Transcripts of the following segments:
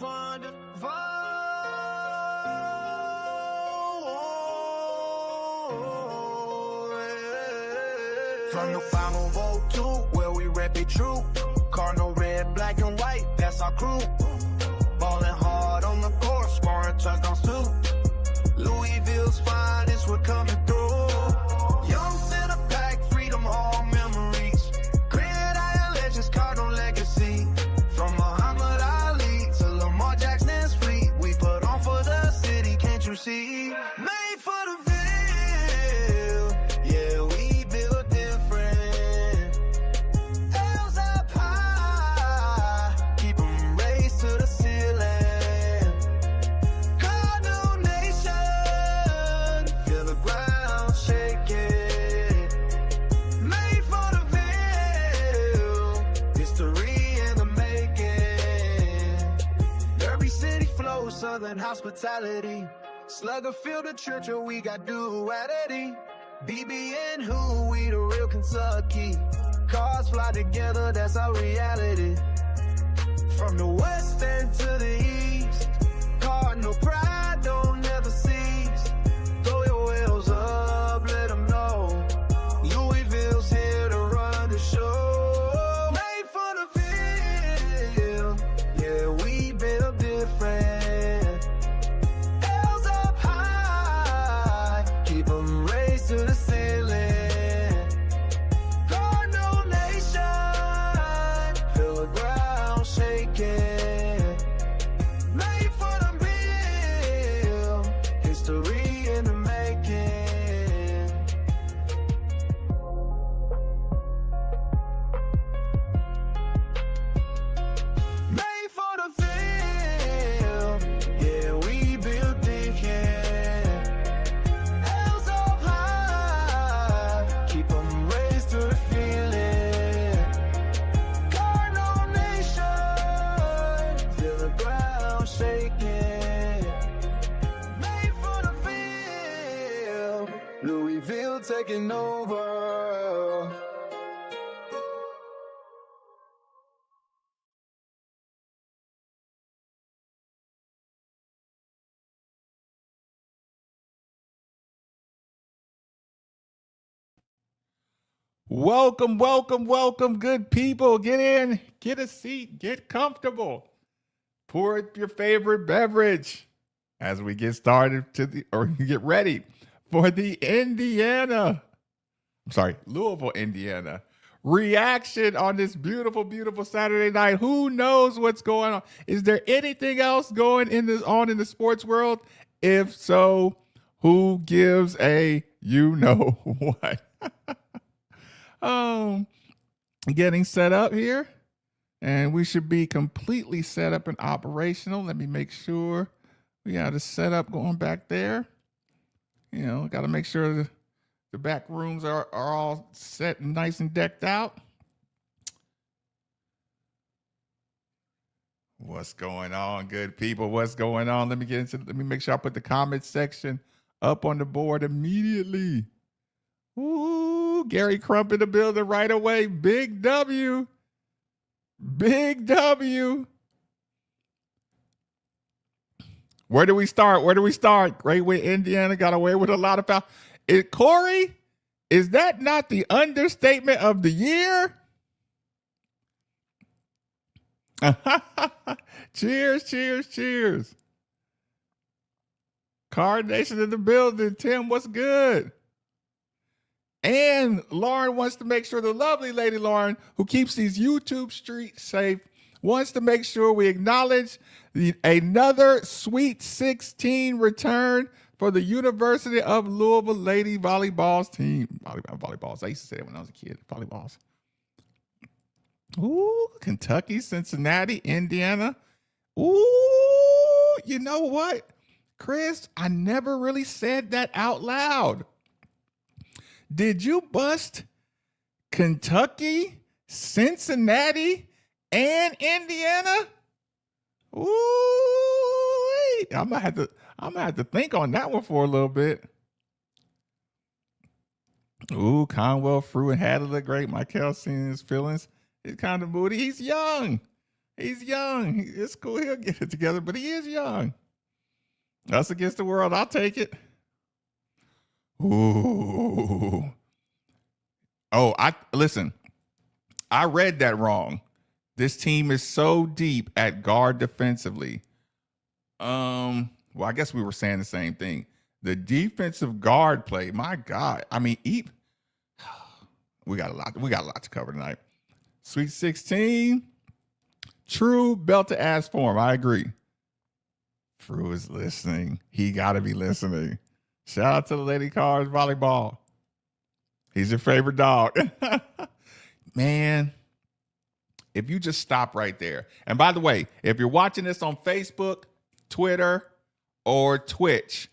find a from the 502, where we rep it true. Cardinal red, black and white, that's our crew. Ballin' hard on the court, scoring touchdowns too. Louisville's finest, we're coming through. Young center pack, freedom, all memories. Gridiron legends, Cardinal legacy. From Muhammad Ali to Lamar Jackson's fleet, we put on for the city, can't you see? Made for the Ville, yeah, we built different. L's up high, keep 'em raised to the ceiling. Cardinal nation, feel the ground shaking. Made for the Ville, history in the making. Derby City flows, southern hospitality. Slugger field the church, or we got duality. BB and who, we the real Kentucky. Cars fly together, that's our reality. From the west end to the east, Cardinal pride don't never cease. Throw your wheels up, let them know Louisville's here to run the show. Made for the field, yeah, we built different. L's up high, keep 'em raised to the ceiling. Cardinal nation, feel the ground shaking. Made for the Ville, history in the making. Made for the Ville, yeah, we built different. L's up high, keep 'em raised to the feeling. Cardinal nation, feel the ground shaking. Made for the Ville, Louisville taking over. Welcome, welcome, welcome, good people. Get in, get a seat, get comfortable. Pour up your favorite beverage as we get started or get ready for the Louisville, Indiana reaction on this beautiful, beautiful Saturday night. Who knows what's going on? Is there anything else going in the sports world? If so, who gives a you know what? Getting set up here, and we should be completely set up and operational. Let me make sure we got the setup going back there. You know, got to make sure the back rooms are all set and nice and decked out. What's going on, good people? What's going on? Let me make sure I put the comment section up on the board immediately. Ooh, Gary Crump in the building right away. Big W. Big W. Where do we start? Great with Indiana. Got away with a lot of foul. Corey, is that not the understatement of the year? Cheers, cheers, cheers. Card Nation in the building. Tim, what's good? And Lauren wants to make sure, the lovely lady Lauren, who keeps these YouTube streets safe, wants to make sure we acknowledge another Sweet 16 return for the University of Louisville Lady Volleyball's team. Volleyballs. I used to say it when I was a kid. Volleyballs. Ooh, Kentucky, Cincinnati, Indiana. Ooh, you know what, Chris? I never really said that out loud. Did you bust Kentucky, Cincinnati, and Indiana? Ooh, I'm gonna have to think on that one for a little bit. Ooh, Conwell, Frew, and Hadley look great. Michael seeing his feelings. He's kind of moody. He's young. He's young. It's cool. He'll get it together, but he is young. Us against the world. I'll take it. Ooh. Oh, listen. I read that wrong. This team is so deep at guard defensively. Well, I guess we were saying the same thing. The defensive guard play, my God. I mean, we got a lot to cover tonight. Sweet 16. True belt to ass form. I agree. True is listening. He got to be listening. Shout out to the Lady Cards volleyball. He's your favorite dog. Man, if you just stop right there. And by the way, if you're watching this on Facebook, Twitter, or Twitch,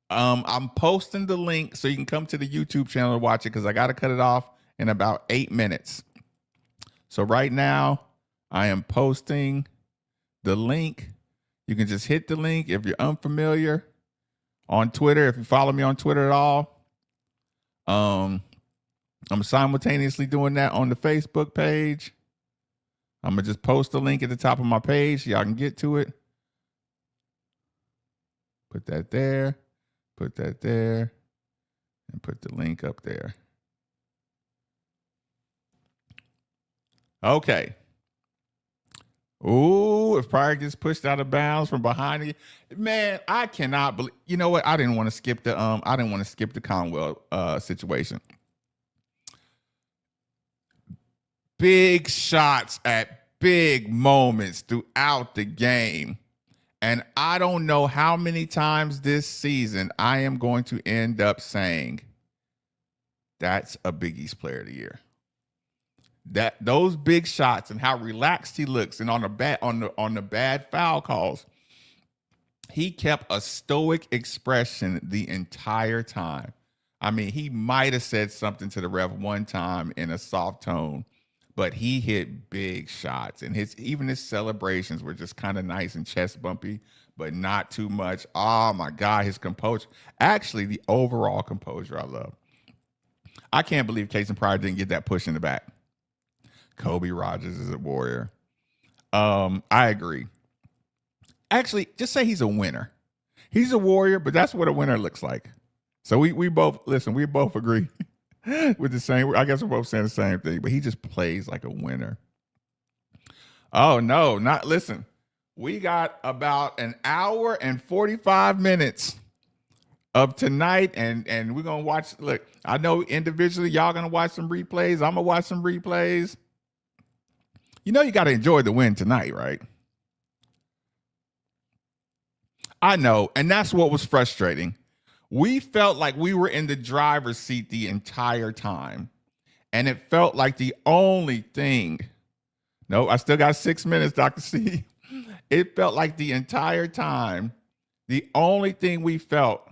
I'm posting the link so you can come to the YouTube channel to watch it because I got to cut it off in about 8 minutes. So right now, I am posting the link. You can just hit the link if you're unfamiliar on Twitter. If you follow me on Twitter at all, I'm simultaneously doing that on the Facebook page. I'm going to just post the link at the top of my page so y'all can get to it. Put that there, and put the link up there. Okay. Ooh, if Pryor gets pushed out of bounds from behind you, man, I cannot believe. You know what? I didn't want to skip the Conwell situation. Big shots at big moments throughout the game. And I don't know how many times this season I am going to end up saying that's a Big East Player of the Year. That those big shots and how relaxed he looks, and on the bad foul calls, he kept a stoic expression the entire time. I mean, he might have said something to the ref one time in a soft tone, but he hit big shots, and even his celebrations were just kind of nice and chest bumpy, but not too much. Oh my God, his composure. Actually, the overall composure I love. I can't believe Kason Pryor didn't get that push in the back. Kobe Rogers is a warrior. I agree. Actually, just say he's a winner. He's a warrior, but that's what a winner looks like. So we both agree with the same. I guess we're both saying the same thing, but he just plays like a winner. Oh no, listen. We got about an hour and 45 minutes of tonight, and we're gonna watch. Look, I know individually y'all gonna watch some replays. I'm gonna watch some replays. You know you got to enjoy the win tonight, right? I know, and that's what was frustrating. We felt like we were in the driver's seat the entire time, and it felt like the only thing. No, I still got 6 minutes, Dr. C. It felt like the entire time, the only thing we felt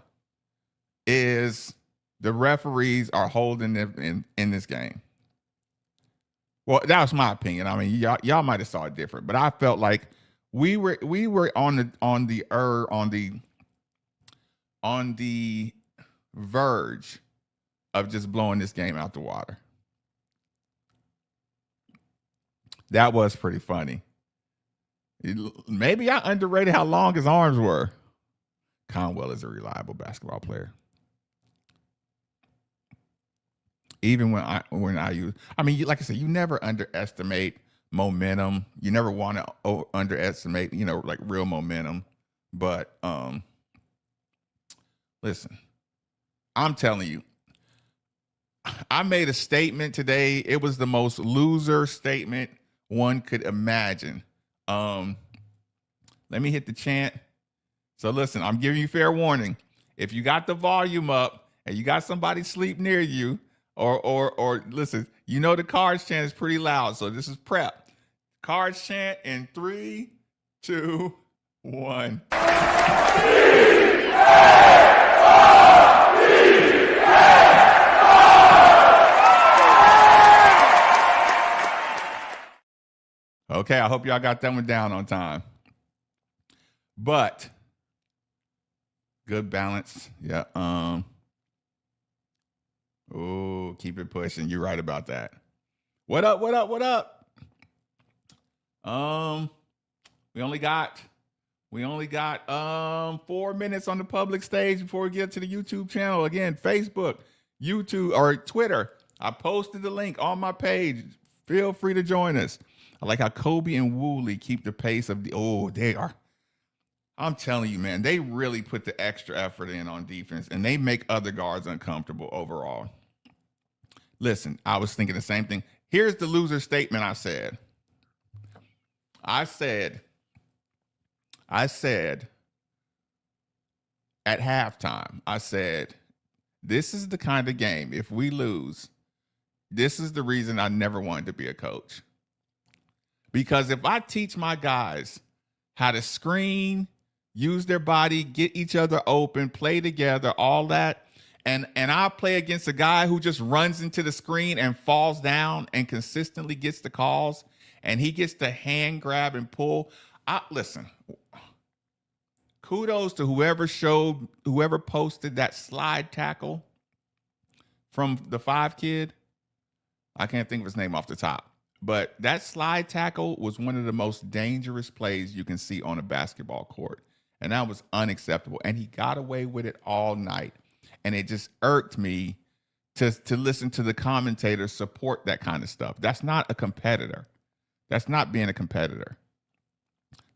is the referees are holding them in this game. Well, that was my opinion. I mean, y'all might have saw it different, but I felt like we were on the verge of just blowing this game out the water. That was pretty funny. Maybe I underrated how long his arms were. Conwell is a reliable basketball player. Even when I use, I mean, like I said, you never underestimate momentum. You never want to underestimate, like real momentum. But listen, I'm telling you, I made a statement today. It was the most loser statement one could imagine. Let me hit the chant. So listen, I'm giving you fair warning. If you got the volume up and you got somebody sleep near you, or listen, the Cards chant is pretty loud, so this is prep. Cards chant in 3, 2, 1. Okay, I hope y'all got that one down on time. But good balance. Yeah. Keep it pushing. You're right about that. What up? We only got 4 minutes on the public stage before we get to the YouTube channel. Again, Facebook, YouTube, or Twitter. I posted the link on my page. Feel free to join us. I like how Kobe and Woolley keep the pace of they are. I'm telling you, man, they really put the extra effort in on defense, and they make other guards uncomfortable overall. Listen, I was thinking the same thing. Here's the loser statement I said. I said at halftime, I said, this is the kind of game, if we lose, this is the reason I never wanted to be a coach. Because if I teach my guys how to screen, use their body, get each other open, play together, all that, and I play against a guy who just runs into the screen and falls down and consistently gets the calls, and he gets to hand grab and pull. Listen, kudos to whoever posted that slide tackle from the 5 kid. I can't think of his name off the top, but that slide tackle was one of the most dangerous plays you can see on a basketball court. And that was unacceptable. And he got away with it all night. And it just irked me to listen to the commentators support that kind of stuff. That's not a competitor. That's not being a competitor.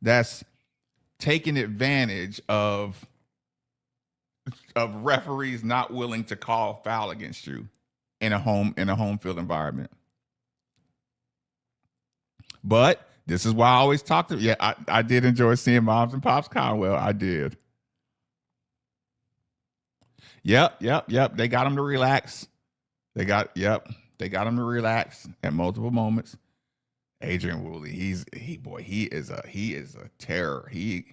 That's taking advantage of referees not willing to call foul against you in a home field environment. But this is why I always talk to. Yeah, I did enjoy seeing Moms and Pops Conwell. I did. Yep. They got him to relax. They got him to relax at multiple moments. Adrian Woolley, he is a terror. He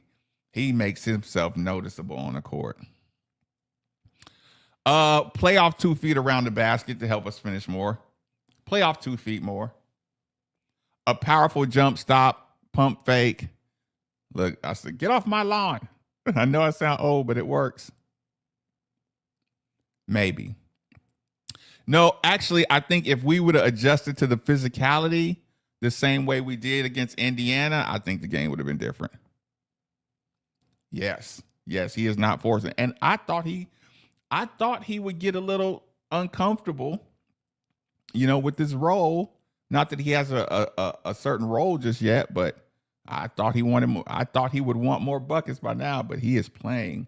makes himself noticeable on the court. Play off 2 feet around the basket to help us finish more. Play off 2 feet more. A powerful jump stop, pump fake. Look, I said, get off my lawn. I know I sound old, but it works. Maybe. No, actually, I think if we would have adjusted to the physicality the same way we did against Indiana, I think the game would have been different. Yes, he is not forcing. And I thought he would get a little uncomfortable, with this role. Not that he has a certain role just yet, but I thought he would want more buckets by now, but he is playing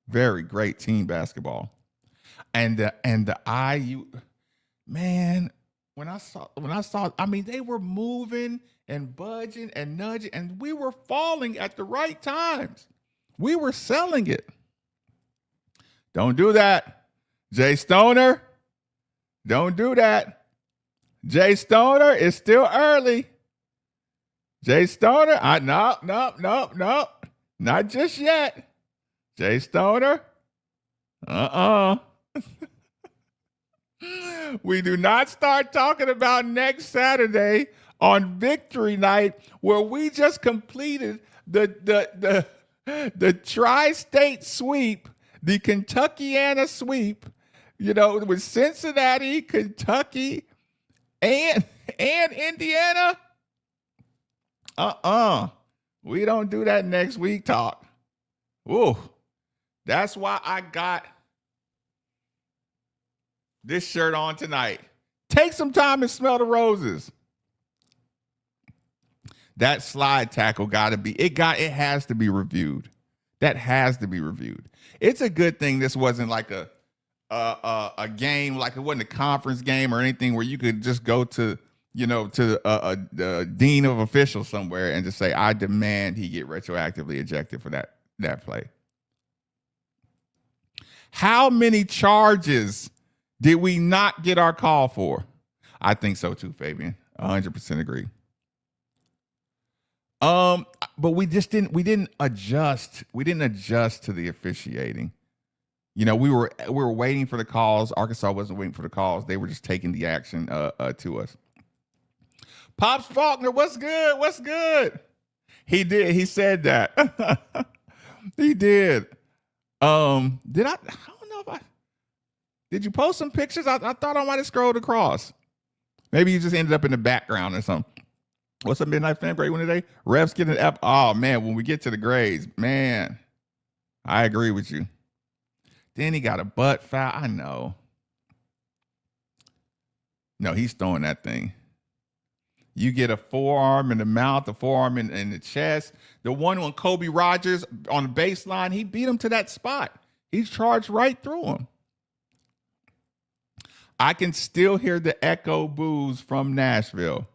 very great team basketball. And the IU, man, when I saw, I mean, they were moving and budging and nudging, and we were falling at the right times. We were selling it. Don't do that. Jay Stoner, don't do that. Jay Stoner, it's still early. Jay Stoner, no, not just yet. Jay Stoner, We do not start talking about next Saturday on Victory Night, where we just completed the tri-state sweep, the Kentuckiana sweep, with Cincinnati, Kentucky, and Indiana. We don't do that next week talk. Ooh, that's why I got this shirt on tonight. Take some time and smell the roses. That slide tackle it has to be reviewed. That has to be reviewed. It's a good thing this wasn't like a game, like it wasn't a conference game or anything where you could just go to the dean of officials somewhere and just say, I demand he get retroactively ejected for that play. How many charges did we not get our call for? I think so too, Fabian. 100% agree. But we didn't adjust. We didn't adjust to the officiating. We were waiting for the calls. Arkansas wasn't waiting for the calls. They were just taking the action to us. Pops Faulkner, what's good? What's good? He did. He said that. He did. I don't know if did you post some pictures? I thought I might have scrolled across. Maybe you just ended up in the background or something. What's a midnight fan grade one today? Refs get an F. Oh man, when we get to the grades, man, I agree with you. Then he got a butt foul. I know. No, he's throwing that thing. You get a forearm in the mouth, a forearm in the chest. The one on Kobe Rogers on the baseline, he beat him to that spot. He charged right through him. I can still hear the echo boos from Nashville.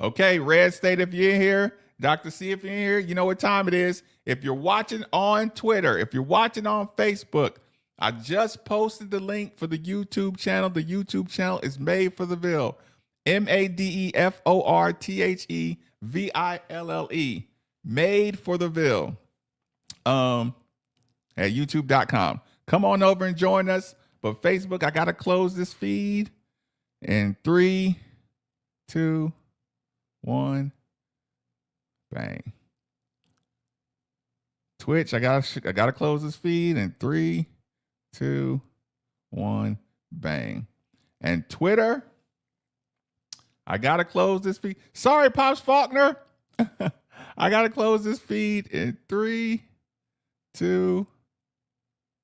Okay, Red State, if you're in here, Dr. C, if you're in here, you know what time it is. If you're watching on Twitter, if you're watching on Facebook, I just posted the link for the YouTube channel. The YouTube channel is Made for the Ville. MadeForTheVille. Made for the Ville. At youtube.com. Come on over and join us. But Facebook, I got to close this feed in 3, 2, 1. Bang. Twitch, I gotta close this feed in 3, 2, 1. Bang. And Twitter, I gotta close this feed. Sorry, Pops Faulkner. I gotta close this feed in 3, 2,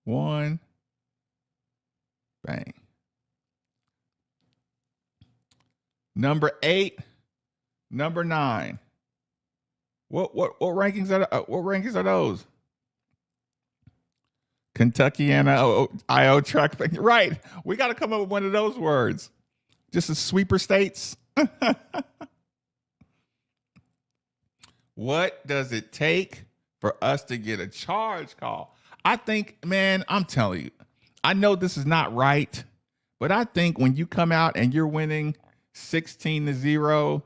1. Bang. Number 8, number 9. What rankings are those? Kentuckiana IO truck. Right. We got to come up with one of those words. Just as sweeper states. What does it take for us to get a charge call? I think, man, I'm telling you, I know this is not right, but I think when you come out and you're winning 16-0,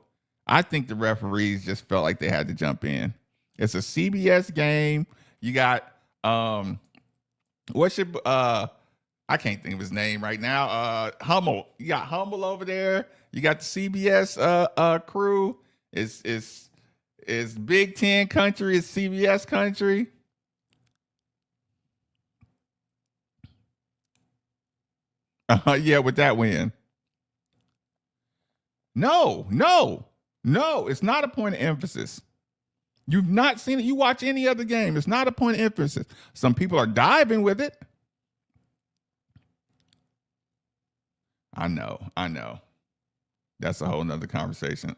I think the referees just felt like they had to jump in. It's a CBS game. You got I can't think of his name right now. Hummel. You got Hummel over there. You got the CBS crew. It's Big Ten country. It's CBS country. Yeah, with that win. No, it's not a point of emphasis. You've not seen it. You watch any other game. It's not a point of emphasis. Some people are diving with it. I know. That's a whole nother conversation.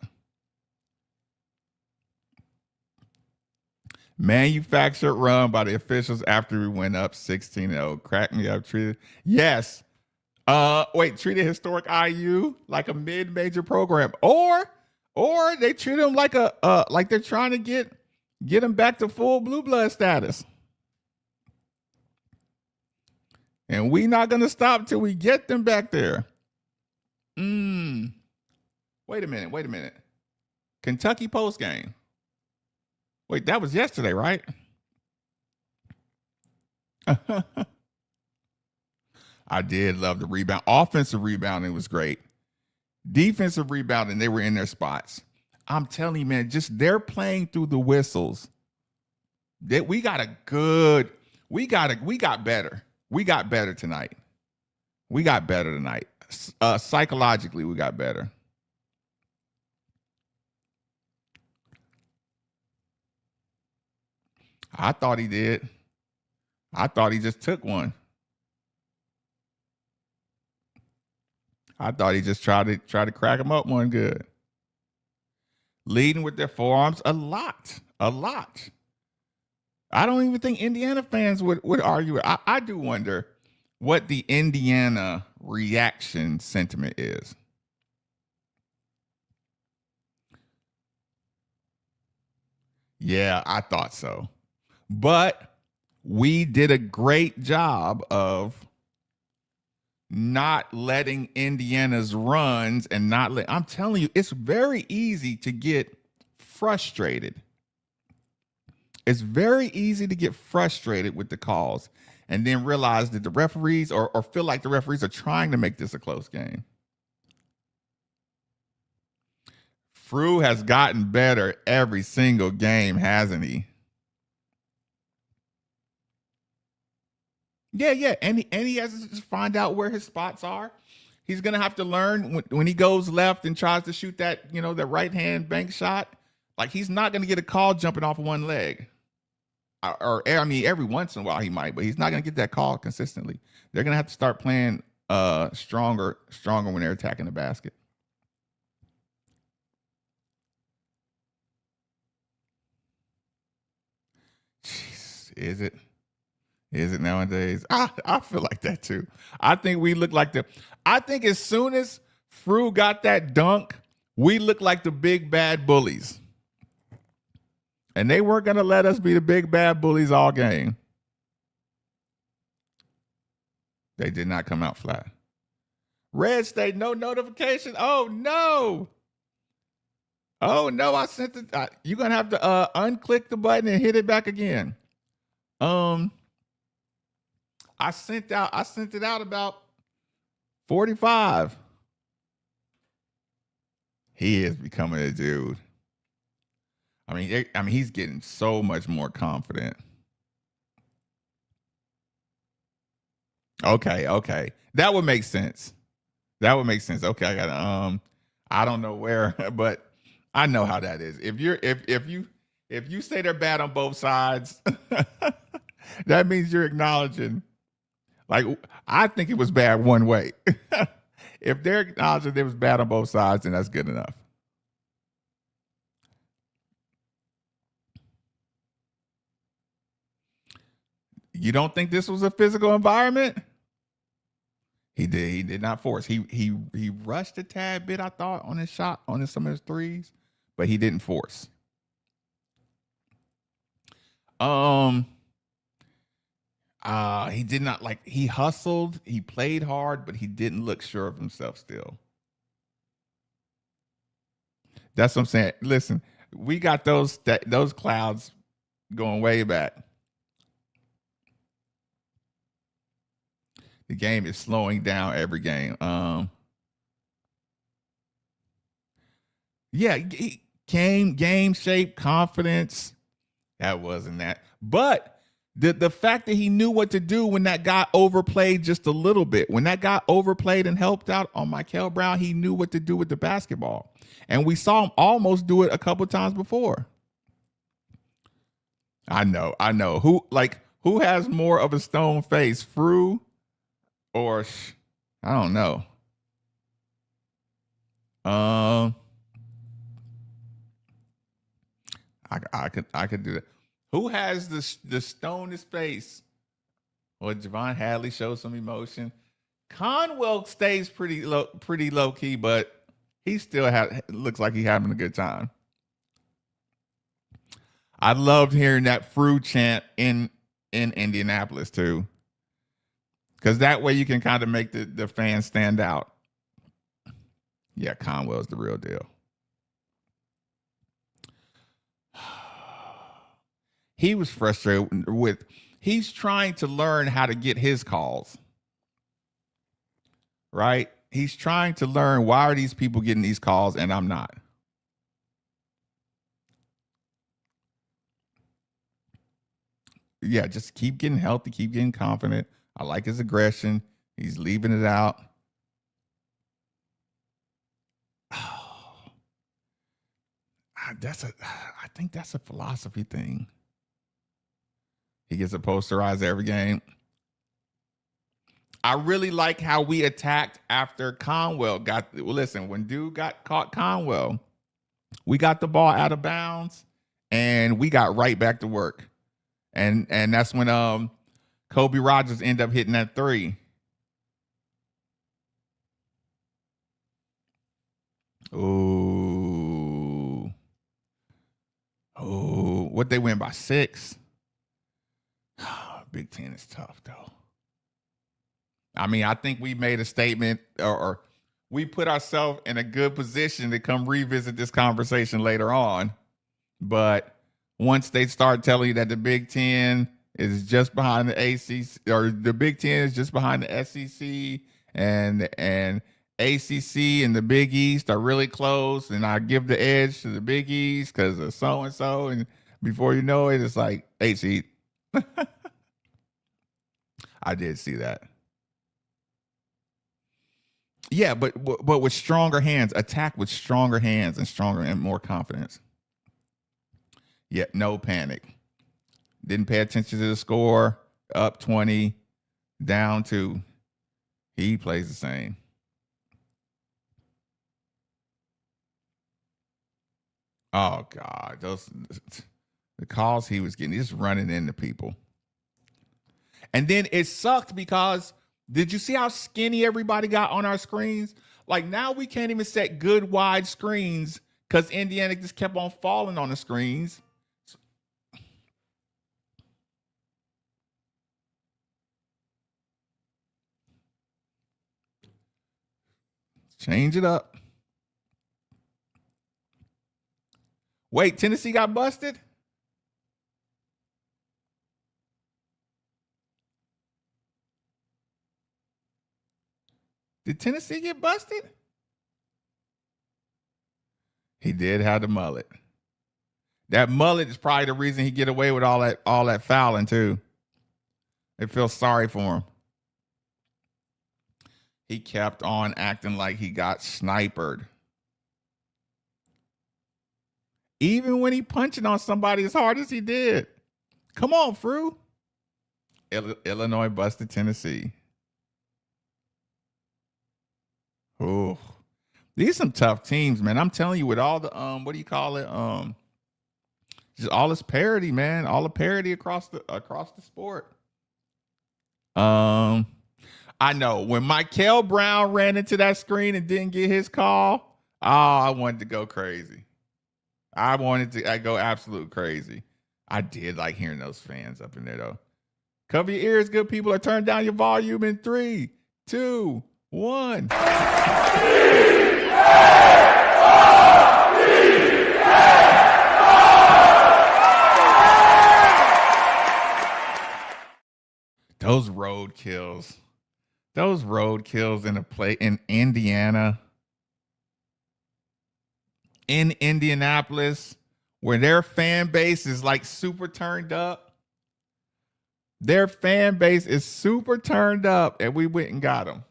Manufactured run by the officials after we went up 16-0. Crack me up, treated. Yes. Treated historic IU like a mid-major program, or they treat them like like they're trying to get them back to full blue blood status. And we not gonna stop till we get them back there. Wait a minute. Kentucky post game. Wait, that was yesterday, right? I did love the rebound. Offensive rebounding was great. Defensive rebounding, they were in their spots. I'm telling you, man, just they're playing through the whistles. We got better. We got better tonight. Psychologically, we got better. I thought he did. I thought he just took one. I thought he just tried to crack him up one good. Leading with their forearms a lot. I don't even think Indiana fans would argue it. I do wonder what the Indiana reaction sentiment is. Yeah, I thought so. But we did a great job of not letting Indiana's runs and I'm telling you, it's very easy to get frustrated. It's very easy to get frustrated with the calls and then realize that the referees or feel like the referees are trying to make this a close game. Frew has gotten better every single game, hasn't he? Yeah. And he has to find out where his spots are. He's gonna have to learn when he goes left and tries to shoot that, that right hand bank shot. Like, he's not gonna get a call jumping off of one leg. Or I mean, every once in a while he might, but he's not gonna get that call consistently. They're gonna have to start playing stronger when they're attacking the basket. Jeez, is it? Is it nowadays? I feel like that too. I think we look like I think as soon as Fru got that dunk, we look like the big bad bullies. And they weren't going to let us be the big bad bullies all game. They did not come out flat. Red State, no notification. Oh, no. Oh, no, I sent it. You're going to have to unclick the button and hit it back again. I sent it out about 45. He is becoming a dude. I mean, he's getting so much more confident. Okay. That would make sense. Okay, I got I don't know where, but I know how that is. If you say they're bad on both sides, that means you're acknowledging. Like, I think it was bad one way. If they're acknowledging it was bad on both sides, then that's good enough. You don't think this was a physical environment? He did not force. He rushed a tad bit, I thought, on his shot, on some of his threes, but he didn't force. He did not, like, he hustled, he played hard, but he didn't look sure of himself still. That's what I'm saying. Listen, we got those clouds going way back. The game is slowing down every game. Yeah, game shape, confidence. That wasn't that. But the fact that he knew what to do when that guy overplayed just a little bit, when that guy overplayed and helped out on Michael Brown, he knew what to do with the basketball. And we saw him almost do it a couple times before. I know. Who has more of a stone face, Fru or I don't know. I could do that. Who has the stonest face? Well, Javon Hadley shows some emotion. Conwell stays pretty low key, but he still looks like he's having a good time. I loved hearing that Fru chant in Indianapolis too, because that way you can kind of make the fans stand out. Yeah, Conwell's the real deal. He was frustrated with, he's trying to learn how to get his calls, right? He's trying to learn, why are these people getting these calls and I'm not? Yeah, just keep getting healthy, keep getting confident. I like his aggression. He's leaving it out. I think that's a philosophy thing. He gets a posterized every game. I really like how we attacked after Conwell when dude got caught Conwell, we got the ball out of bounds and we got right back to work. And that's when Kobe Rogers ended up hitting that three. Oh, what, they win by 6? Big Ten is tough, though. I mean, I think we made a statement, or we put ourselves in a good position to come revisit this conversation later on. But once they start telling you that the Big Ten is just behind the ACC, or the Big Ten is just behind the SEC, and ACC and the Big East are really close, and I give the edge to the Big East because of so-and-so, and before you know it, it's like 8 seed. I did see that. Yeah, but with stronger hands, attack with stronger hands and stronger and more confidence. Yeah, no panic. Didn't pay attention to the score. Up 20, down 2. He plays the same. Oh God, the calls he was getting, just running into people. And then it sucked because did you see how skinny everybody got on our screens? Like now we can't even set good wide screens because Indiana just kept on falling on the screens. Change it up. Wait, Tennessee got busted? Did Tennessee get busted? He did have the mullet. That mullet is probably the reason he get away with all that fouling too. It feels sorry for him. He kept on acting like he got snipered. Even when he punching on somebody as hard as he did. Come on, Fru. Illinois busted Tennessee. Oh, these are some tough teams, man. I'm telling you, with all the what do you call it? Just all this parity, man. All the parity across the sport. I know when Michael Brown ran into that screen and didn't get his call. Oh, I wanted to go crazy. I go absolute crazy. I did like hearing those fans up in there though. Cover your ears, good people, or turn down your volume in 3, 2, 1. Those road kills. Those road kills in Indiana. In Indianapolis, where their fan base is like super turned up. Their fan base is super turned up, and we went and got them.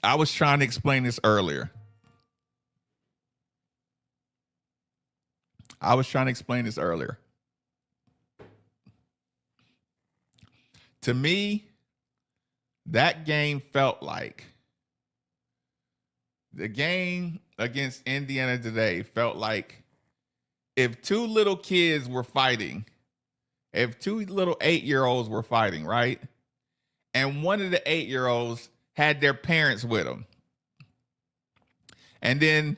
I was trying to explain this earlier. To me, that game felt like the game against Indiana today felt like if two little kids were fighting, if two little 8-year-olds were fighting, right? And one of the 8-year-olds had their parents with them. And then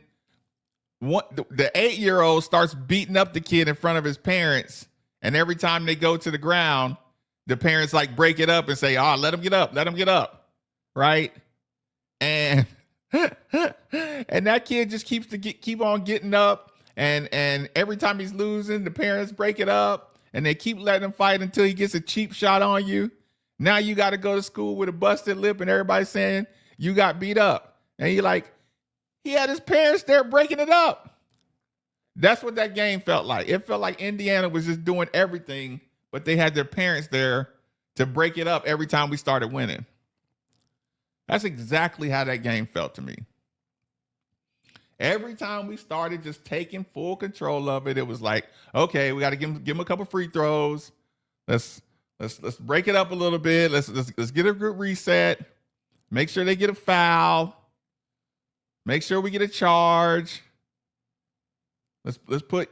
the 8-year-old starts beating up the kid in front of his parents. And every time they go to the ground, the parents like break it up and say, "Oh, let him get up," right? And and that kid just keep on getting up, and every time he's losing, the parents break it up, and they keep letting him fight until he gets a cheap shot on you. Now you got to go to school with a busted lip, and everybody's saying you got beat up, and you're like, he had his parents there breaking it up. That's what that game felt like. It felt like Indiana was just doing everything, but they had their parents there to break it up every time we started winning. That's exactly how that game felt to me. Every time we started just taking full control of it, it was like, okay, we got to give them a couple free throws. Let's break it up a little bit. Let's get a good reset. Make sure they get a foul. Make sure we get a charge. Let's put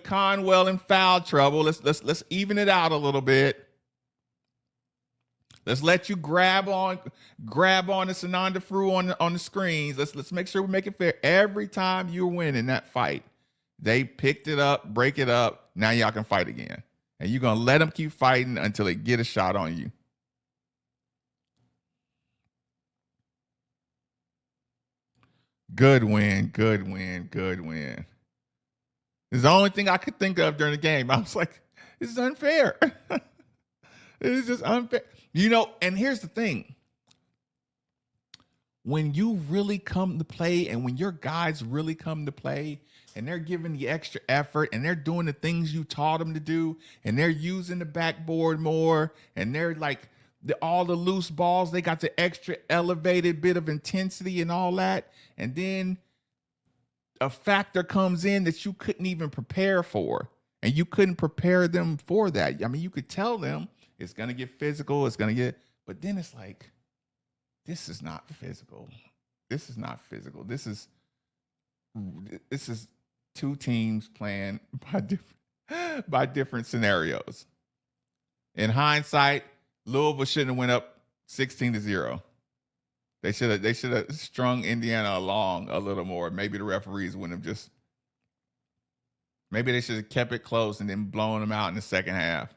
Conwell in foul trouble. Let's even it out a little bit. Let's let you grab on the Sananda Fru on the screens. Let's make sure we make it fair. Every time you're winning that fight, they picked it up, break it up. Now y'all can fight again. And you're going to let them keep fighting until they get a shot on you. Good win. It's the only thing I could think of during the game. I was like, this is unfair. It is just unfair. You know, and here's the thing. When you really come to play and when your guys really come to play, and they're giving the extra effort and they're doing the things you taught them to do and they're using the backboard more and they're like all the loose balls, they got the extra elevated bit of intensity and all that. And then a factor comes in that you couldn't even prepare for, and you couldn't prepare them for that. I mean, you could tell them it's going to get physical, but then it's like, this is not physical. This is not physical. This is two teams playing by different scenarios. In hindsight, Louisville shouldn't have went up 16-0. They should have strung Indiana along a little more. Maybe the referees wouldn't have maybe they should have kept it close and then blown them out in the second half.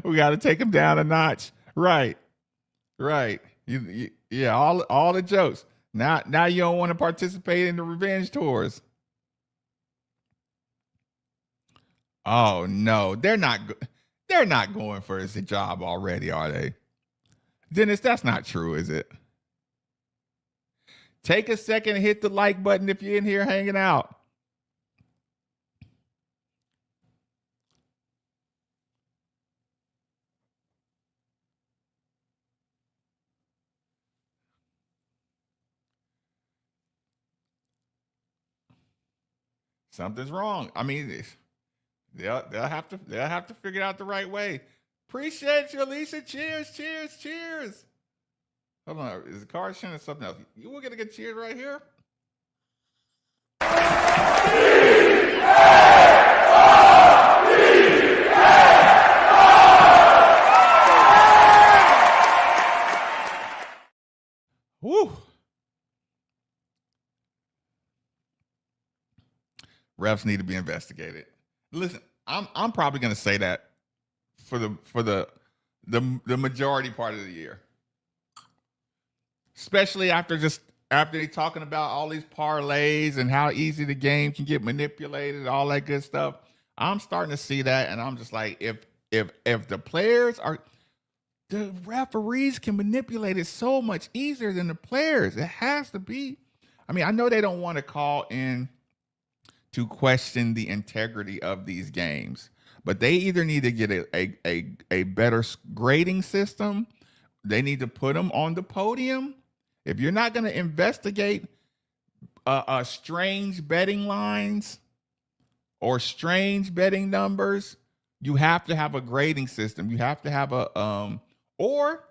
We got to take him down a notch. Right. Yeah, all the jokes. Now you don't want to participate in the revenge tours. Oh no, they're not going for his job already, are they? Dennis, that's not true, is it? Take a second and hit the like button if you're in here hanging out. Something's wrong. I mean, they'll have to figure it out the right way. Appreciate you, Alicia. Cheers. Hold on, is the card showing something else? You will get a good cheers right here. Woo. Refs need to be investigated. Listen, I'm probably going to say that for the majority part of the year, especially after they talking about all these parlays and how easy the game can get manipulated, all that good stuff. I'm starting to see that, and I'm just like, if the referees can manipulate it so much easier than the players. It has to be. I mean, I know they don't want to call in to question the integrity of these games, but they either need to get a better grading system. They need to put them on the podium. If you're not going to investigate strange betting lines or strange betting numbers, you have to have a grading system. You have to have or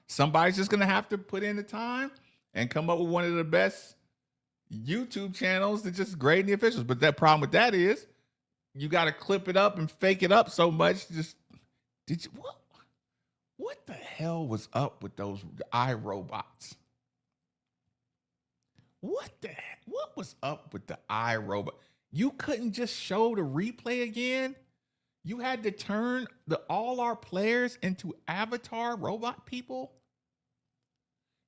somebody's just going to have to put in the time and come up with one of the best YouTube channels to just grade the officials. But that problem with that is you got to clip it up and fake it up so much. What the hell was up with those iRobots? What was up with the iRobot? You couldn't just show the replay again. You had to turn all our players into avatar robot people.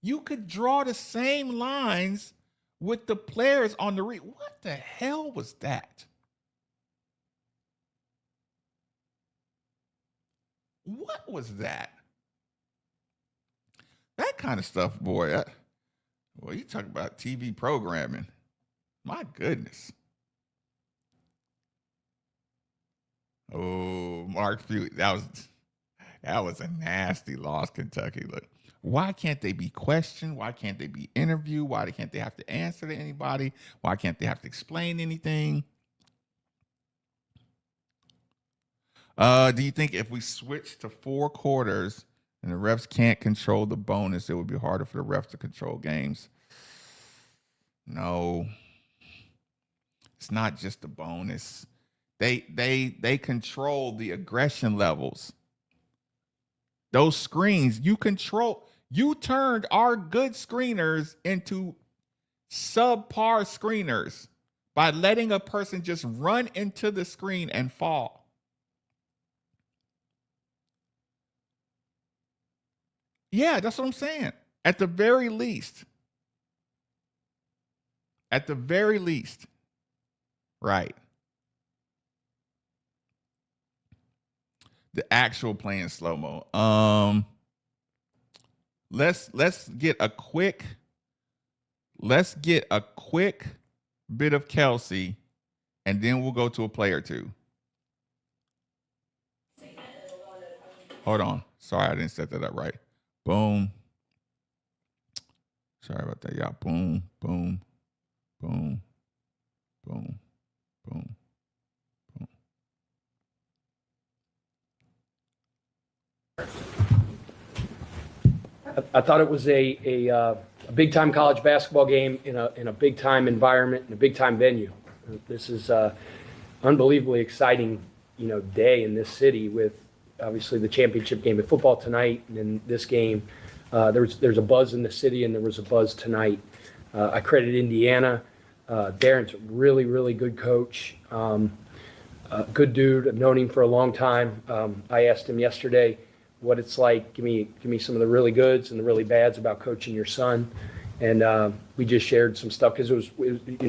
You could draw the same lines with the players on the What the hell was that? What was that? That kind of stuff, boy. Well, you talk about TV programming. My goodness. Oh, Mark Few. That was a nasty loss, Kentucky. Look. Why can't they be questioned? Why can't they be interviewed? Why can't they have to answer to anybody? Why can't they have to explain anything? Do you think if we switch to 4 quarters and the refs can't control the bonus, it would be harder for the refs to control games? No. It's not just the bonus. They control the aggression levels. Those screens, you turned our good screeners into subpar screeners by letting a person just run into the screen and fall. Yeah, that's what I'm saying. At the very least. At the very least. Right. The actual playing slow-mo. Let's get a quick bit of Kelsey, and then we'll go to a play or two. Hold on. Sorry, I didn't set that up right. Boom. Sorry about that, y'all. Boom, boom, boom, boom, boom, boom. I thought it was a big time college basketball game in a big time environment, in a big time venue. This is unbelievably exciting, day in this city with obviously the championship game of football tonight, and then this game. There's a buzz in the city, and there was a buzz tonight. I credit Indiana. Darren's a really, really good coach. Good dude. I've known him for a long time. I asked him yesterday what it's like. Give me some of the really goods and the really bads about coaching your son. And we just shared some stuff because it was,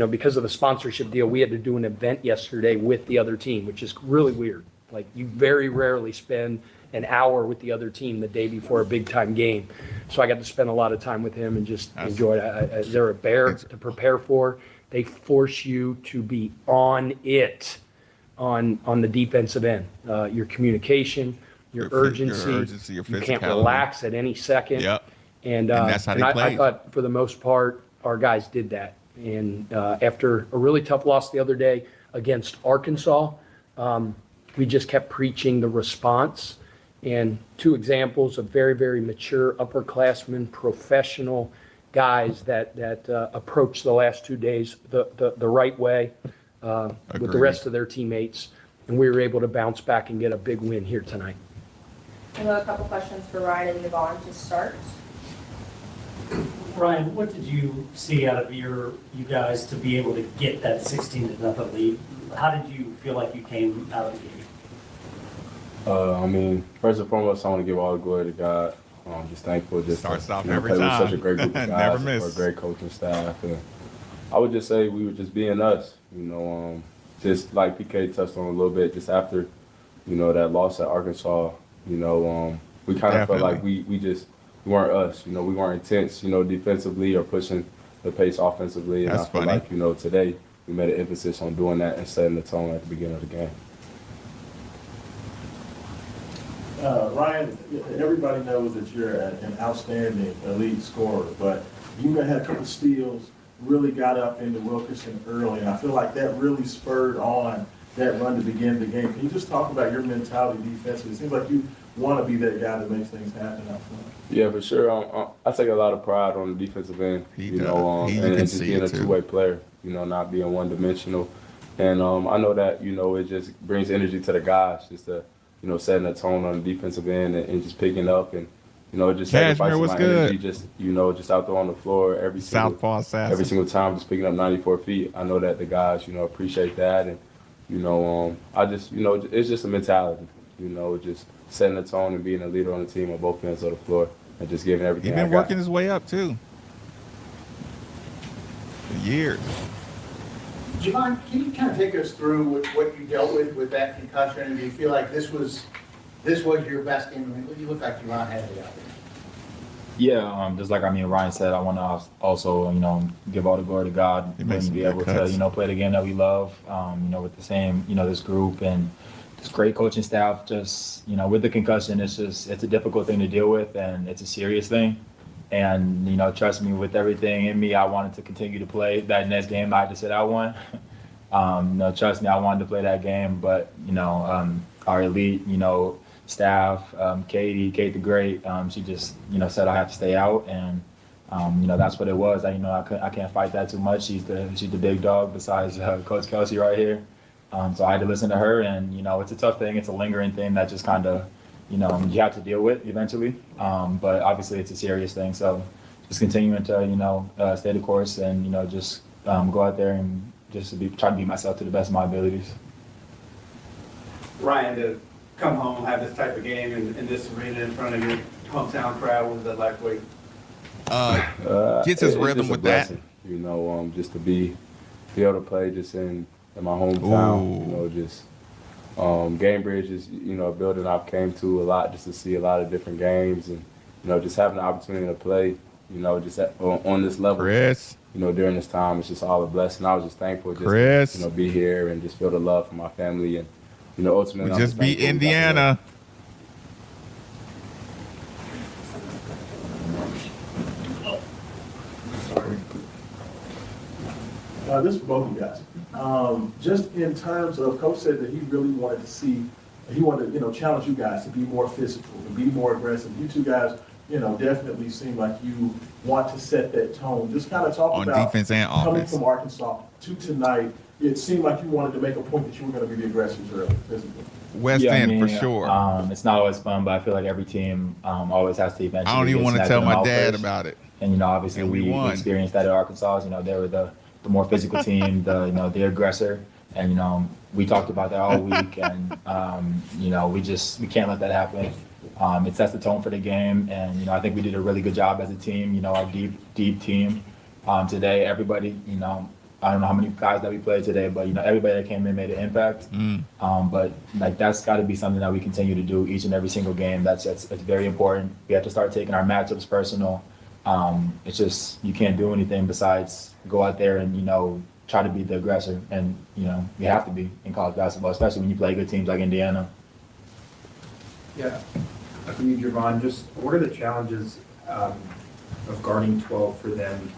because of the sponsorship deal, we had to do an event yesterday with the other team, which is really weird. Like, you very rarely spend an hour with the other team the day before a big time game. So I got to spend a lot of time with him and just enjoy it. They're a bear to prepare for. They force you to be on it on the defensive end. Your communication, your urgency, your you can't relax at any second. Yep. And that's how they play. I thought for the most part, our guys did that. And after a really tough loss the other day against Arkansas, we just kept preaching the response. And two examples of very, very mature upperclassmen, professional guys that approached the last 2 days the right way with the rest of their teammates. And we were able to bounce back and get a big win here tonight. I have a couple questions for Ryan and Yvonne to start. Ryan, what did you see out of you guys to be able to get that 16-0 lead? How did you feel like you came out of the game? First and foremost, I want to give all the glory to God. I'm just thankful Starts off to every play time. with such a great group of guys, Never miss. for a great coaching staff. And I would just say we were just being us, just like PK touched on a little bit, just after, that loss at Arkansas, we kind of felt like we weren't us, we weren't intense, defensively or pushing the pace offensively. And That's I feel funny. like, today we made an emphasis on doing that and setting the tone at the beginning of the game. Ryan, everybody knows that you're an outstanding elite scorer, but you had a couple steals, really got up into Wilkerson early, and I feel like that really spurred on that run to begin the game. Can you just talk about your mentality defensively? It seems like you want to be that guy that makes things happen out front. Yeah, for sure. I take a lot of pride on the defensive end, and just being a two-way player, not being one-dimensional. And I know that, it just brings energy to the guys, just to, setting a tone on the defensive end and just picking up and, just sacrificing my energy, just out there on the floor every single time, just picking up 94 feet. I know that the guys, appreciate that. And, it's just a mentality, just setting the tone and being a leader on the team on both ends of the floor and just giving everything. He's been working his way up, too. For years. Javon, can you kind of take us through what you dealt with that concussion? And do you feel like this was your best game? I mean, you look like Javon had it out there. Yeah, just like Ryan said, I want to also give all the glory to God and be able to play the game that we love, with the same this group and this great coaching staff. Just with the concussion, it's a difficult thing to deal with and it's a serious thing. And, trust me, with everything in me, I wanted to continue to play that next game. I had to sit out one. Trust me, I wanted to play that game. But, our elite, staff, Kate the Great, she just, said I have to stay out. And, that's what it was. I can't fight that too much. She's the big dog besides Coach Kelsey right here. So I had to listen to her. And, it's a tough thing. It's a lingering thing that just kind of, you have to deal with eventually. But obviously it's a serious thing. So just continuing to, stay the course and, just go out there and just try to be myself to the best of my abilities. Ryan, to come home, have this type of game in this arena in front of your hometown crowd, what was that like for you? Gets his rhythm with that. just to be able to play just in my hometown. Just Gamebridge is, a building I've came to a lot just to see a lot of different games and, just having the opportunity to play, just on this level. Chris. During this time, it's just all a blessing. I was just thankful just to, be here and just feel the love from my family and, ultimately. We just beat Indiana. This is for both of you guys. Just in terms of, Coach said that he really wanted to see, he wanted to, challenge you guys to be more physical, to be more aggressive. You two guys, definitely seem like you want to set that tone. Just kind of talk on about defense and coming offense. from Arkansas to tonight. It seemed like you wanted to make a point that you were going to be the aggressors early, physically. West End for sure. It's not always fun, but I feel like every team always has to eventually. I don't even want to tell my dad about it. And obviously we experienced that at Arkansas. They were the more physical team, the aggressor, and we talked about that all week, and we can't let that happen. It sets the tone for the game, and I think we did a really good job as a team. Our deep team today. Everybody, I don't know how many guys that we played today, but everybody that came in made an impact. But that's got to be something that we continue to do each and every single game. It's very important. We have to start taking our matchups personal. It's just you can't do anything besides go out there and try to be the aggressor, and you have to be in college basketball, especially when you play good teams like Indiana. Yeah, for you, Javon, just what are the challenges of guarding 12 for them?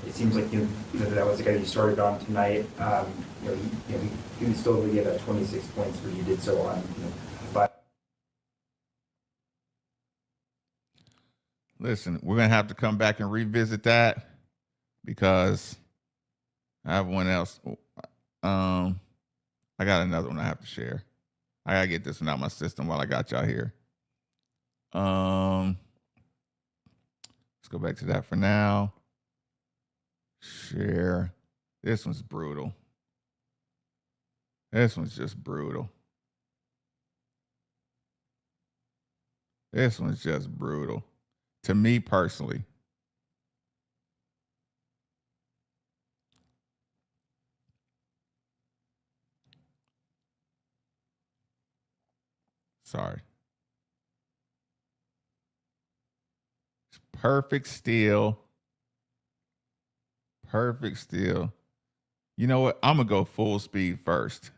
It seems like that was the guy you started on tonight. He was still able to get that 26 points, but you did so on 5. Listen, we're gonna have to come back and revisit that because I have one else. I got another one I have to share. I gotta get this one out of my system while I got y'all here. Let's go back to that for now. Share. This one's brutal. This one's just brutal. This one's just brutal. To me personally. Sorry. Perfect steal. Perfect steal. You know what? I'm going to go full speed first.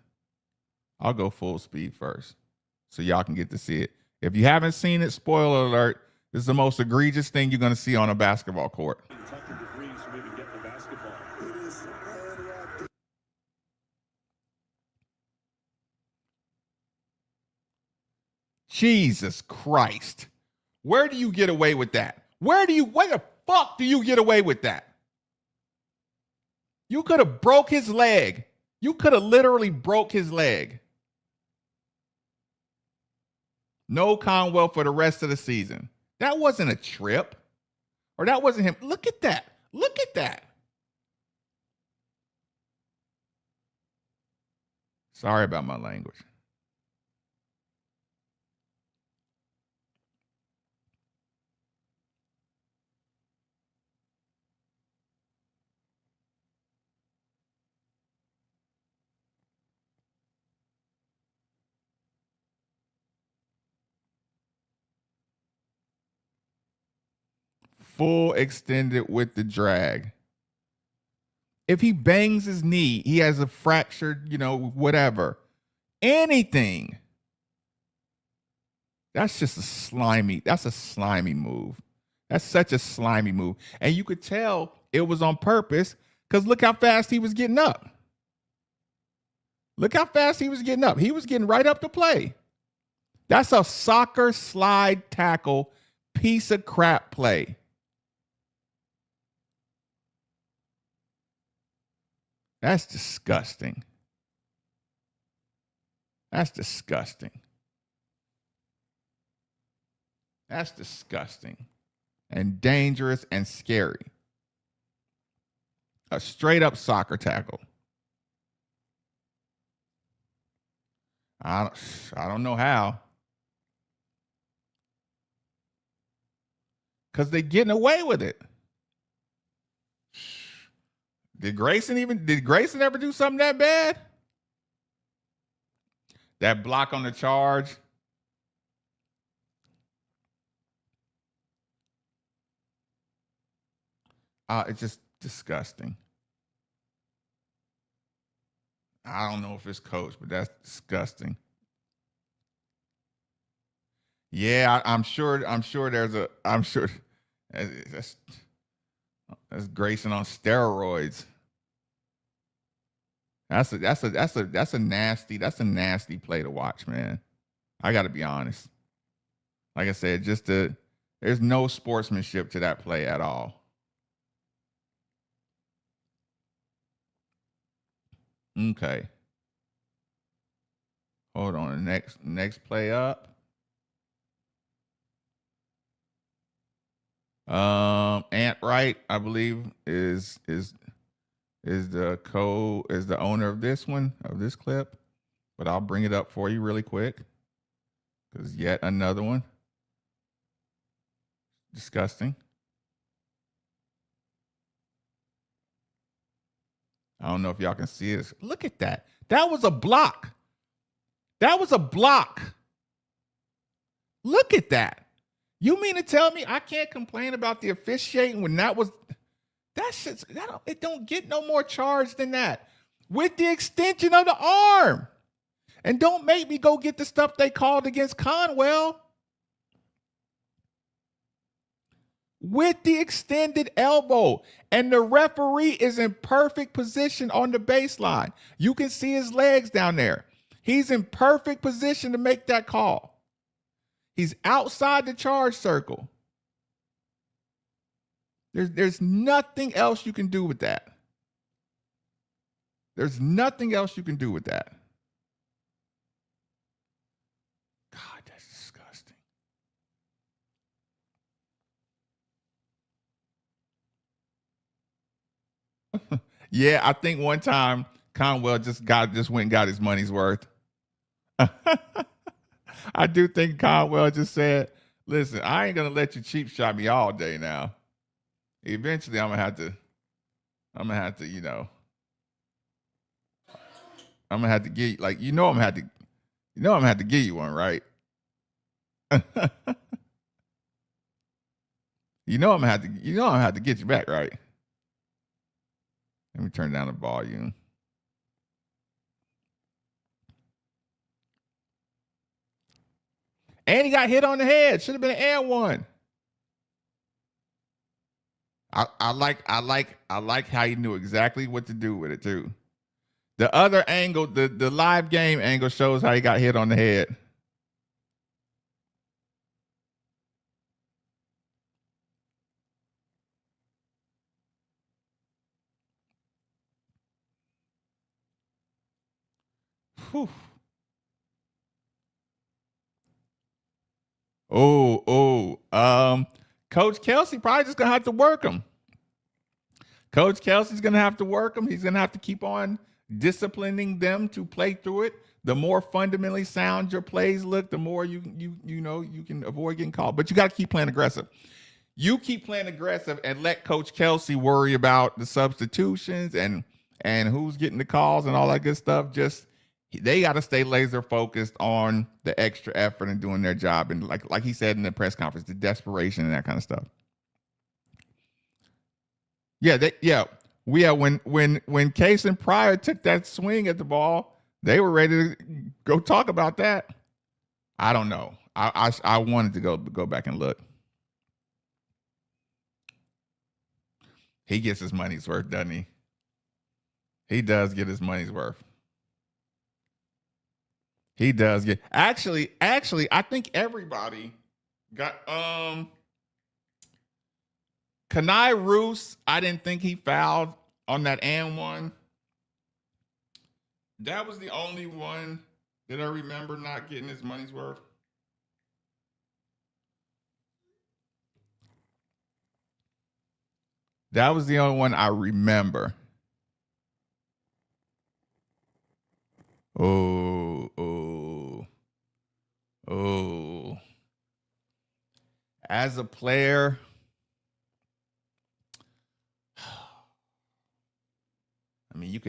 I'll go full speed first so y'all can get to see it. If you haven't seen it, spoiler alert, this is the most egregious thing you're going to see on a basketball court. Jesus Christ. Where do you get away with that? Where the fuck do you get away with that? You could have broke his leg. You could have literally broke his leg. No Conwell for the rest of the season. That wasn't a trip. Or that wasn't him. Look at that. Look at that. Sorry about my language. Full extended with the drag. If he bangs his knee, he has a fractured, whatever. Anything. That's just a slimy move. That's such a slimy move. And you could tell it was on purpose because look how fast he was getting up. Look how fast he was getting up. He was getting right up to play. That's a soccer slide tackle piece of crap play. That's disgusting. That's disgusting. That's disgusting and dangerous and scary. A straight up soccer tackle. I don't know how. Because they're getting away with it. Did Grayson ever do something that bad? That block on the charge. It's just disgusting. I don't know if it's coach, but that's disgusting. Yeah, I'm sure that's Grayson on steroids. That's a nasty play to watch, man. I got to be honest. Like I said, there's no sportsmanship to that play at all. Okay. Hold on. Next play up. Ant Wright, I believe, is the owner of this clip, but I'll bring it up for you really quick because yet another one. Disgusting. I don't know if y'all can see this. Look at that. That was a block. Look at that. You mean to tell me I can't complain about the officiating when it don't get no more charge than that. With the extension of the arm. And don't make me go get the stuff they called against Conwell. With the extended elbow. And the referee is in perfect position on the baseline. You can see his legs down there. He's in perfect position to make that call. He's outside the charge circle. There's nothing else you can do with that. There's nothing else you can do with that. God, that's disgusting. Yeah, I think one time Conwell just went and got his money's worth. I do think Conwell just said, listen, I ain't going to let you cheap shot me all day now. Eventually I'm going to have to, I'm going to have to give you, like, I'm going to have to give you one, right? I'm going to have to get you back, right? Let me turn down the volume. And he got hit on the head. Should have been an and one. I like how he knew exactly what to do with it too. The other angle, the live game angle shows how he got hit on the head. Whew. Coach Kelsey probably just gonna have to work him. Coach Kelsey's gonna have to work him. He's gonna have to keep on disciplining them to play through it. The more fundamentally sound your plays look, the more you can avoid getting called. But you got to keep playing aggressive. You keep playing aggressive and let Coach Kelsey worry about the substitutions and who's getting the calls and all that good stuff. They got to stay laser focused on the extra effort and doing their job. And like he said in the press conference, the desperation and that kind of stuff. When Case and Pryor took that swing at the ball, they were ready to go talk about that. I don't know. I wanted to go back and look. He gets his money's worth, doesn't he? He does get his money's worth. He does get actually, I think everybody got Kanai Roos, I didn't think he fouled on that and one. That was the only one that I remember not getting his money's worth. That was the only one I remember. Oh. As a player,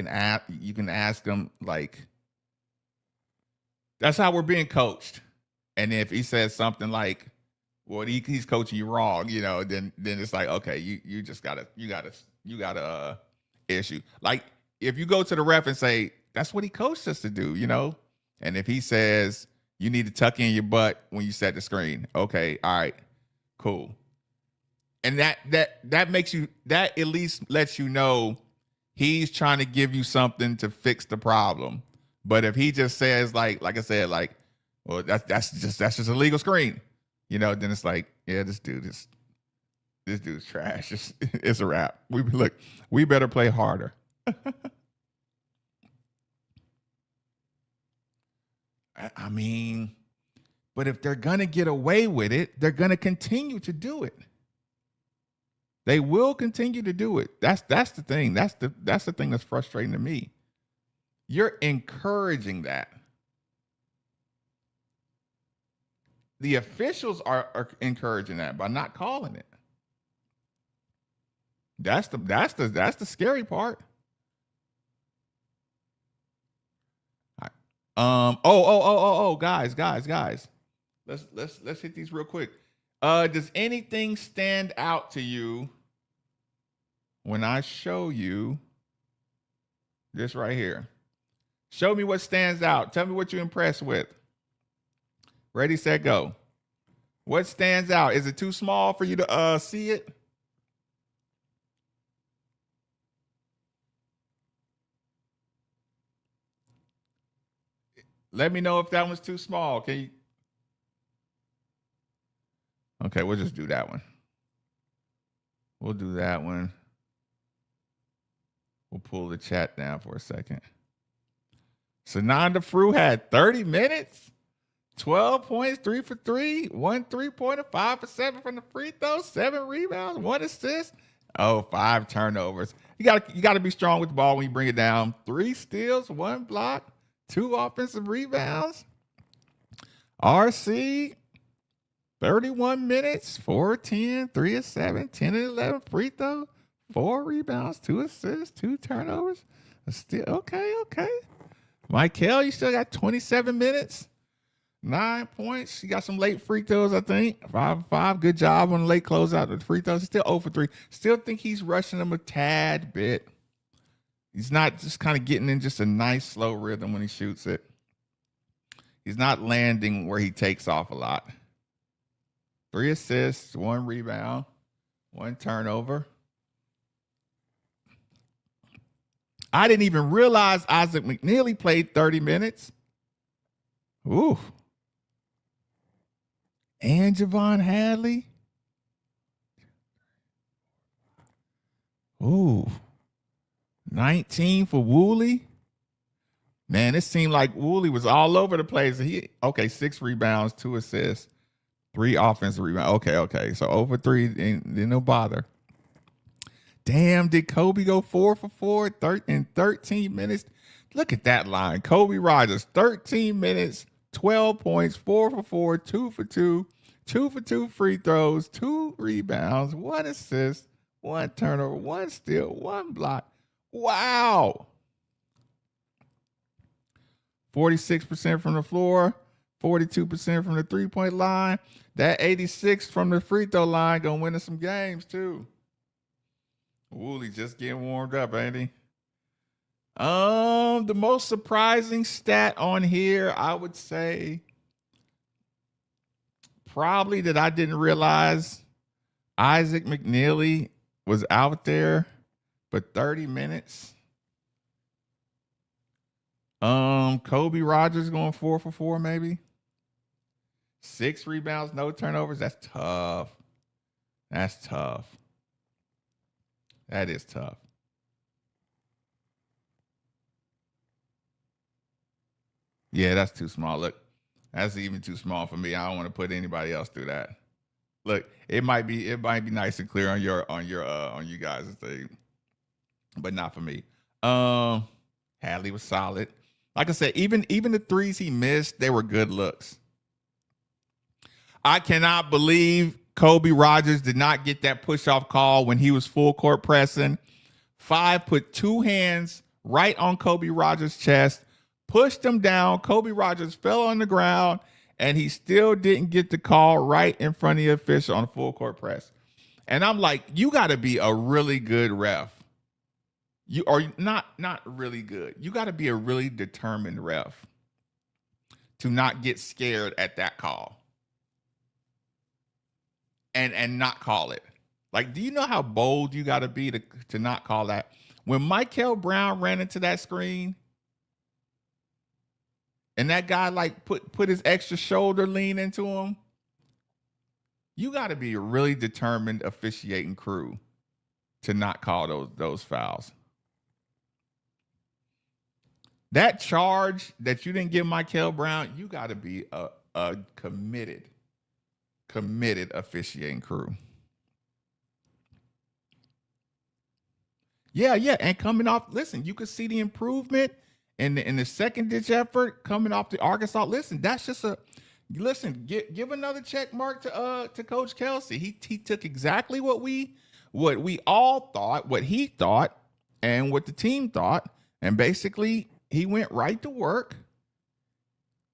can ask him, like, that's how we're being coached. And if he says something like, well, he's coaching you wrong, then it's like, okay, you got a issue. Like, if you go to the ref and say, that's what he coached us to do, and if he says you need to tuck in your butt when you set the screen, okay, all right, cool. And that makes you, that at least lets you know he's trying to give you something to fix the problem. But if he just says, like I said, like, well, that's just a legal screen, then it's like, yeah, this dude's trash. It's a wrap. We better play harder. I mean, but if they're gonna get away with it, they're gonna continue to do it. They will continue to do it. That's the thing. That's the thing that's frustrating to me. You're encouraging that. The officials are encouraging that by not calling it. That's the scary part. Guys. Let's hit these real quick. Does anything stand out to you when I show you this right here? Show me what stands out. Tell me what you're impressed with. Ready, set, go. What stands out? Is it too small for you to see it? Let me know if that one's too small. Can you? Okay, we'll just do that one. We'll do that one. We'll pull the chat down for a second. Sananda Frew had 30 minutes, 12 points, 3 for 3, 1 3-pointer, 5 for 7 from the free throw, 7 rebounds, 1 assist. 5 turnovers. You got to be strong with the ball when you bring it down. 3 steals, 1 block, 2 offensive rebounds. RC, 31 minutes, 4 10, 3 of 7, 10 and 11 free throw, 4 rebounds, 2 assists, 2 turnovers. Still okay. Michael, you still got 27 minutes, 9 points. You got some late free throws, I think. 5 for 5. Good job on the late closeout of the free throws. He's still 0 for 3. Still think he's rushing them a tad bit. He's not just kind of getting in just a nice slow rhythm when he shoots it. He's not landing where he takes off a lot. 3 assists, 1 rebound, 1 turnover. I didn't even realize Isaac McNeely played 30 minutes. Ooh. And Javon Hadley. Ooh. 19 for Woolley. Man, it seemed like Woolley was all over the place. 6 rebounds, 2 assists, 3 offensive rebounds. Okay. So over 3, didn't no bother. Damn, did Kobe go 4 for 4 in 13 minutes? Look at that line. Kobe Rogers, 13 minutes, 12 points, 4 for 4, 2 for 2, 2 for 2 free throws, 2 rebounds, 1 assist, 1 turnover, 1 steal, 1 block. Wow. 46% from the floor, 42% from the three-point line. That 86 from the free throw line gonna win us some games too. Woolley just getting warmed up, ain't he? The most surprising stat on here, I would say, probably that I didn't realize Isaac McNeely was out there for 30 minutes. Kobe Rogers going 4 for 4, maybe. 6 rebounds, no turnovers. That's tough. That is tough. Yeah, that's too small. Look, that's even too small for me. I don't want to put anybody else through that. Look, it might be nice and clear on you guys' thing, but not for me. Hadley was solid. Like I said, even the threes he missed, they were good looks. I cannot believe Kobe Rogers did not get that push-off call when he was full court pressing. 5 put 2 hands right on Kobe Rogers' chest, pushed him down. Kobe Rogers fell on the ground, and he still didn't get the call right in front of the official on full court press. And I'm like, you got to be a really good ref. You are not really good. You got to be a really determined ref to not get scared at that call and not call it. Like, do you know how bold you got to be to not call that? When Michael Brown ran into that screen and that guy like put his extra shoulder lean into him, you got to be a really determined officiating crew to not call those fouls. That charge that you didn't give Michael Brown, you got to be a committed officiating crew. Yeah. And coming off, listen, you could see the improvement in the second ditch effort coming off the Arkansas. Listen, that's just give another check mark to Coach Kelsey. He took exactly what we all thought, what he thought, and what the team thought, and basically he went right to work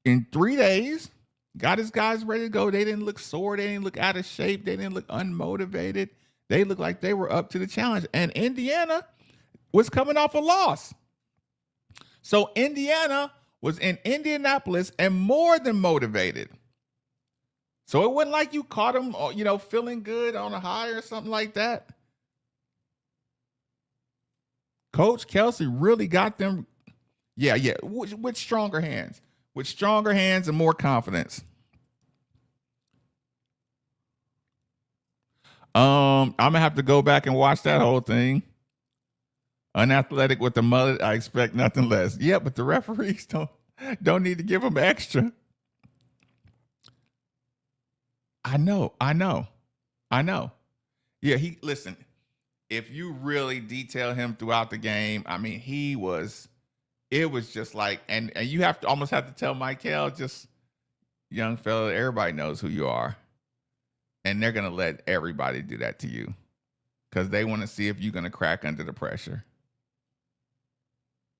in 3 days, got his guys ready to go. They didn't look sore, they didn't look out of shape, they didn't look unmotivated. They looked like they were up to the challenge. And Indiana was coming off a loss. So Indiana was in Indianapolis and more than motivated. So it wasn't like you caught them, feeling good on a high or something like that. Coach Kelsey really got them, with stronger hands. With stronger hands and more confidence. I'm gonna have to go back and watch that whole thing. Unathletic with the mullet, I expect nothing less. Yeah, but the referees don't need to give them extra. I know. Yeah, listen, if you really detail him throughout the game, I mean, it was just like, and you almost have to tell Michael, just young fella, everybody knows who you are. And they're going to let everybody do that to you because they want to see if you're going to crack under the pressure.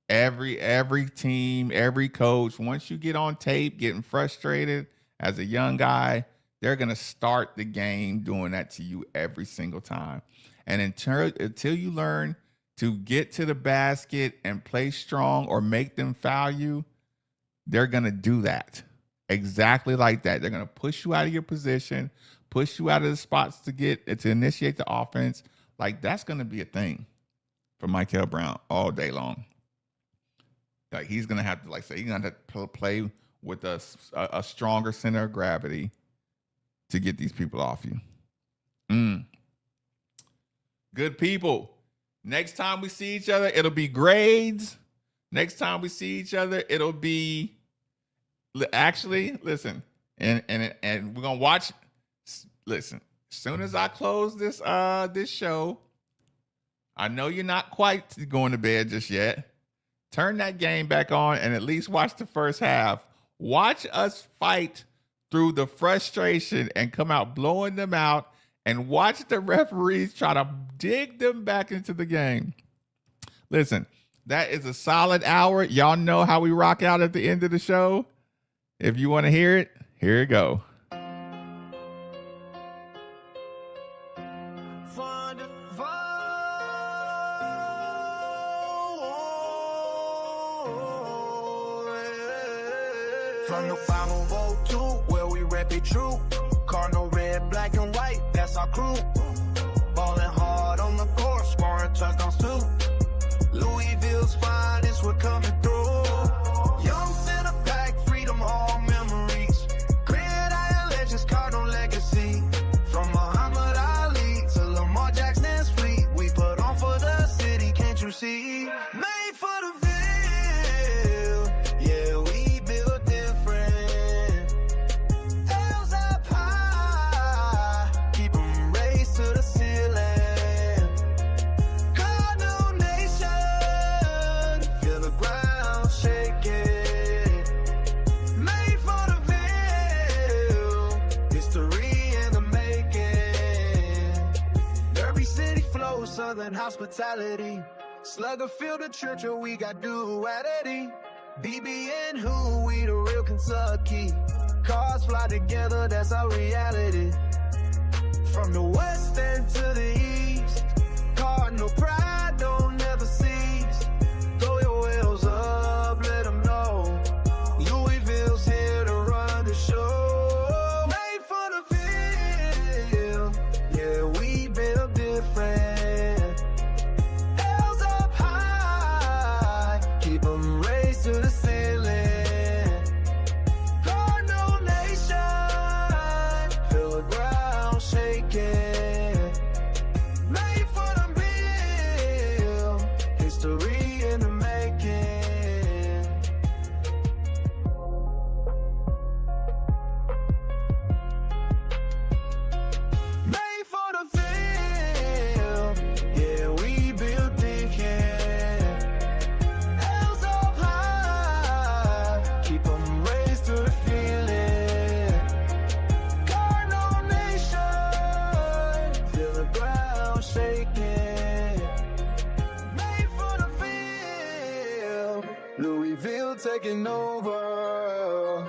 Every team, every coach, once you get on tape getting frustrated as a young guy, they're going to start the game doing that to you every single time. And until you learn to get to the basket and play strong or make them foul you, they're going to do that. Exactly like that. They're going to push you out of your position, push you out of the spots to initiate the offense. Like, that's going to be a thing for Michael Brown all day long. Like, he's going to have to, he's going to have to play with a stronger center of gravity to get these people off you. Good people. Next time we see each other, it'll be grades. Next time we see each other, it'll be listen, and we're gonna watch. Listen, as soon as I close this show, I know you're not quite going to bed just yet. Turn that game back on and at least watch the first half. Watch us fight through the frustration and come out blowing them out, and watch the referees try to dig them back into the game. Listen, that is a solid hour. Y'all know how we rock out at the end of the show. If you want to hear it, here you go. From the 502, where we rep it true. Cardinal red, black and white, that's our crew. Ballin' hard on the court, scoring touchdowns too. Louisville's finest, we're coming through. Young center pack, freedom, all memories. Gridiron legends, Cardinal legacy. From Muhammad Ali to Lamar Jackson's fleet, we put on for the city, can't you see? Made for the Ville, yeah, we built different. L's up high, keep them raised to the ceiling. Cardinal Nation, feel the ground shaking. Made for the Ville, history in the making. Derby City flow, Southern hospitality. Slugger fill the church and we got duality. BB and who, we the real Kentucky. Cars fly together, that's our reality. From the west end to the east, Cardinal pride don't never cease. Throw your wheels up, let them know Louisville's here to run the show. Made for the field, yeah, we built different. Hells up high, keep them raised to the ceiling. Cardinal Nation, feel the ground shaking. Made for the bill, history in the making. Made for the field, yeah, we built different. Hells up high, keep them raised to the feeling. Cardinal Nation, feel the ground shaking. Made for the field, Louisville taking over.